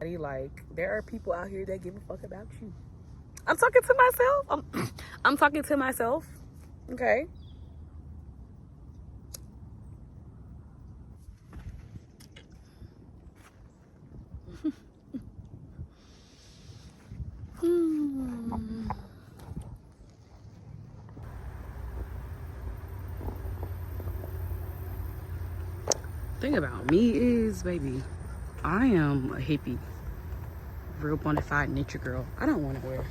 Like, there are people out here that give a fuck about you. I'm talking to myself. I'm talking to myself. Okay. Thing about me is, baby, I am a hippie, real bona fide nature girl. I don't want to wear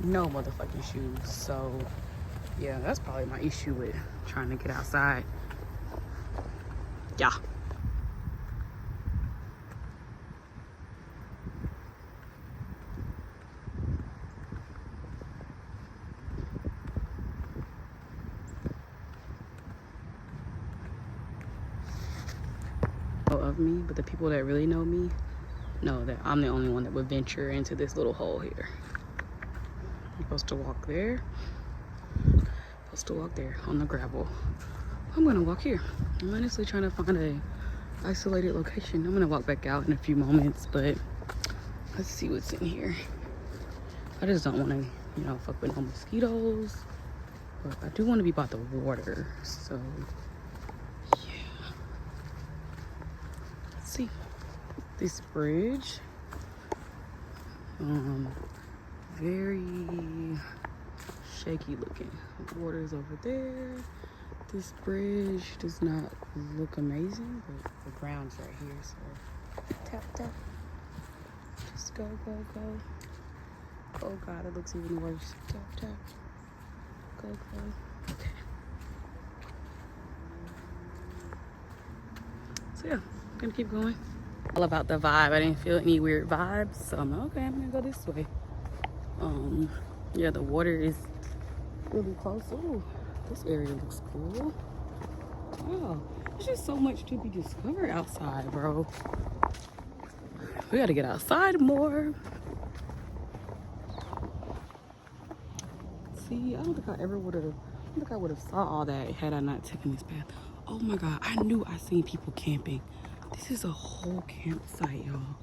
no motherfucking shoes. So yeah, that's probably my issue with trying to get outside. Yeah. Of me, but the people that really know me know that I'm the only one that would venture into this little hole here. I'm supposed to walk there. Supposed to walk there on the gravel. I'm gonna walk here. I'm honestly trying to find a isolated location. I'm gonna walk back out in a few moments, but let's see what's in here. I just don't want to, you know, fuck with no mosquitoes, but I do want to be by the water. So yeah, let's see this bridge. Very shaky looking. The water is over there. This bridge does not look amazing, but the ground's right here, so tap tap. Just go, go, go. Oh god, it looks even worse. Tap tap. Go, go. Okay. So yeah, I'm gonna keep going. All about the vibe. I didn't feel any weird vibes, so I'm like, okay, I'm gonna go this way. Yeah, the water is really close. Oh, this area looks cool. Wow, there's just so much to be discovered outside, bro. We gotta get outside more. See, I don't think I ever would have. I don't think I would have saw all that had I not taken this path. Oh my god, I knew I seen people camping. This is a whole campsite, y'all.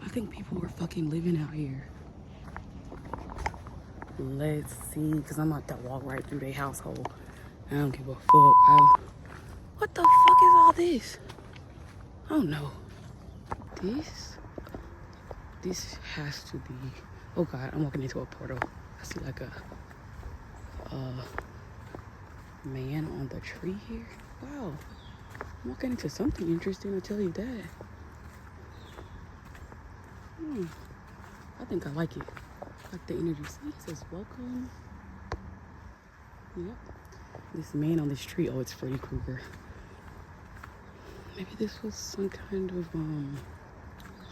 I think people were fucking living out here. Let's see, because I'm about to walk right through their household. I don't give a fuck. What the fuck is all this? Oh no. This has to be. Oh god, I'm walking into a portal. I see like a man on the tree here. Wow. I'm walking into something interesting, I'll tell you that. I think I like it. I like the energy. See, it says welcome. Yep. This man on this tree. Oh, it's Freddy Krueger. Maybe this was some kind of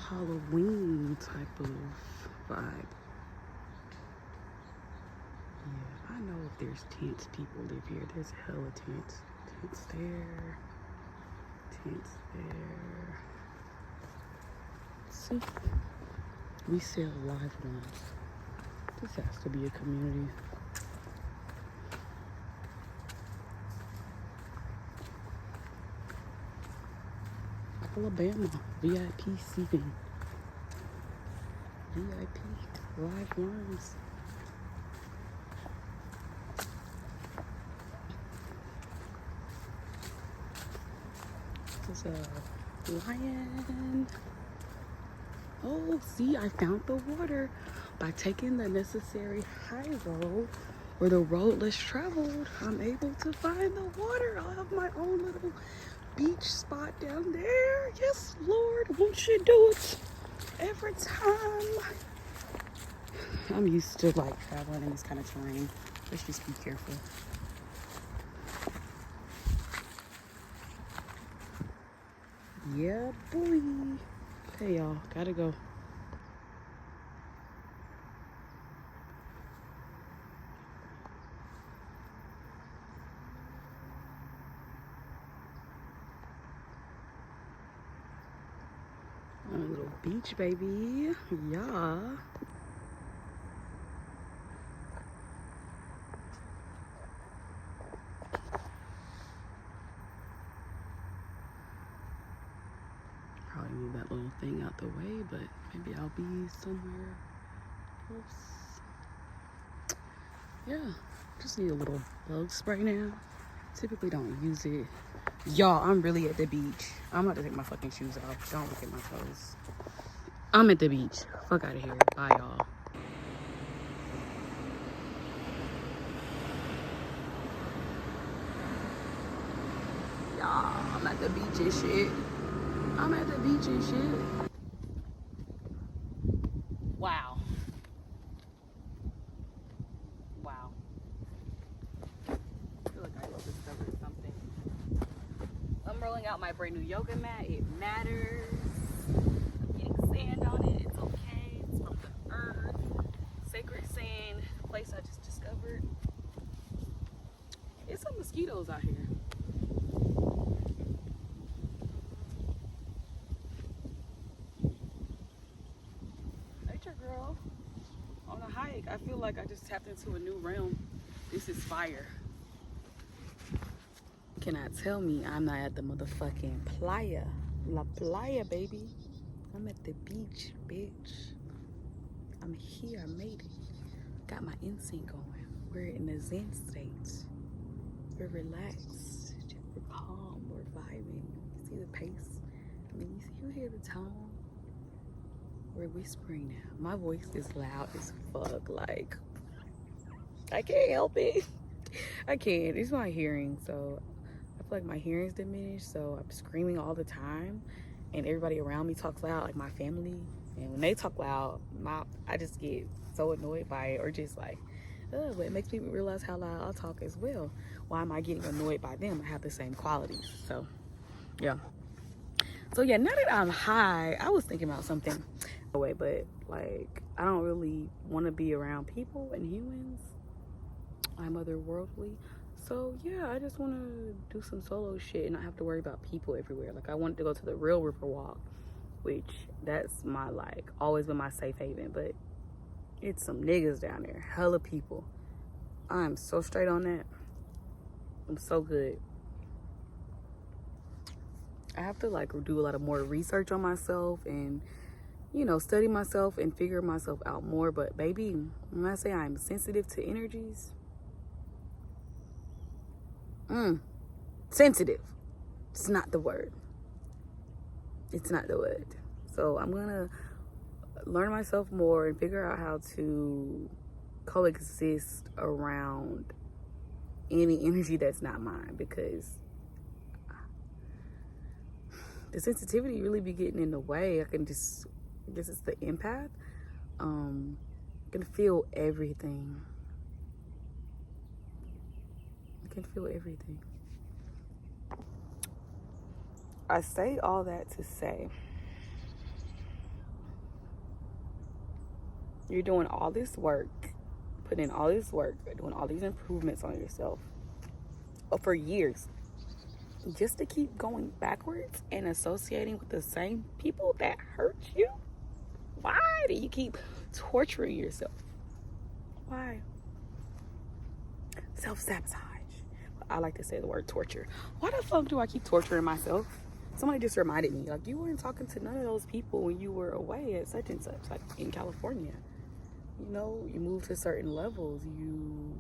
Halloween type of vibe. Yeah, I know if there's tents, people live here. There's hella tents. Tents there. Tents there. See? We sell live ones. This has to be a community. Alabama, VIP seating. VIP live worms. This is a lion. Oh, see, I found the water by taking the necessary high road or the road less traveled. I'm able to find the water. I'll have my own little beach spot down there. Yes, Lord, won't you do it every time? I'm used to like traveling in this kind of terrain. Let's just be careful. Yeah, boy. Okay, y'all, gotta go. A little beach, baby. Yeah. Probably move that little thing out out the way, but maybe I'll be somewhere else. Yeah, just need a little bug spray now. Typically don't use it. Y'all, I'm really at the beach. I'm about to take my fucking shoes off. Don't look at my toes. I'm at the beach. Fuck out of here. Bye, y'all. Y'all, I'm at the beach and shit. I'm at the beach and shit. Wow. Wow. I feel like I just discovered something. I'm rolling out my brand new yoga mat. It matters. I'm getting sand on it. It's okay. It's from the earth. Sacred sand, place I just discovered. It's some mosquitoes out here. Nature girl. On a hike, I feel like I just tapped into a new realm. This is fire. Cannot tell me I'm not at the motherfucking playa. La playa, baby. I'm at the beach, bitch. I'm here, I made it. Got my instinct going. We're in a zen state. We're relaxed, we're calm, we're vibing. You see the pace? I mean, you hear the tone? We're whispering now. My voice is loud as fuck. Like, I can't help it. I can't. It's my hearing, so I feel like my hearing's diminished, so I'm screaming all the time, and everybody around me talks loud, like my family. And when they talk loud, I just get so annoyed by it, or just like, oh, but it makes me realize how loud I talk as well. Why am I getting annoyed by them? I have the same qualities. So, yeah. So yeah, now that I'm high, I was thinking about something. But like, I don't really want to be around people and humans. I'm otherworldly. So yeah, I just want to do some solo shit and not have to worry about people everywhere. Like, I wanted to go to the real river walk, which that's my, like, always been my safe haven, but it's some niggas down there, hella people. I'm so straight on that. I'm so good. I have to like do a lot of more research on myself and, you know, study myself and figure myself out more. But baby, when I say I'm sensitive to energies, sensitive, it's not the word. It's not the word. So I'm gonna learn myself more and figure out how to coexist around any energy that's not mine, because the sensitivity really be getting in the way. I guess it's the empath. I can feel everything. I can feel everything. I say all that to say, you're doing all this work, putting in all this work, doing all these improvements on yourself for years, just to keep going backwards and associating with the same people that hurt you? Why do you keep torturing yourself? Why? Self-sabotage. I like to say the word torture. Why the fuck do I keep torturing myself? Somebody just reminded me, like, you weren't talking to none of those people when you were away at such and such, like in California. You know, you move to certain levels, you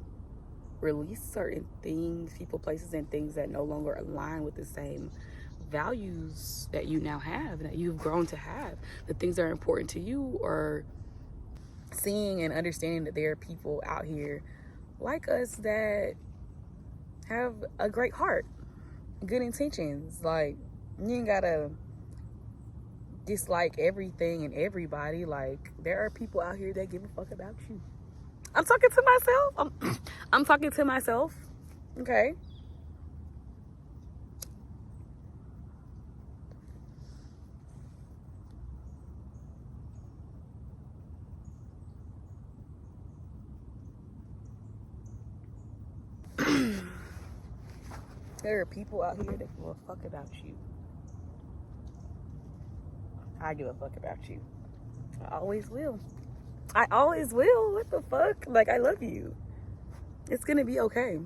release certain things, people, places, and things that no longer align with the same values that you now have, that you've grown to have. The things that are important to you, or seeing and understanding that there are people out here like us that have a great heart, good intentions. Like, you ain't gotta dislike everything and everybody. Like, there are people out here that give a fuck about you. I'm talking to myself. I'm talking to myself. Okay. There are people out here that give a fuck about you. I give a fuck about you. I always will. I always will. What the fuck? Like, I love you. It's gonna be okay.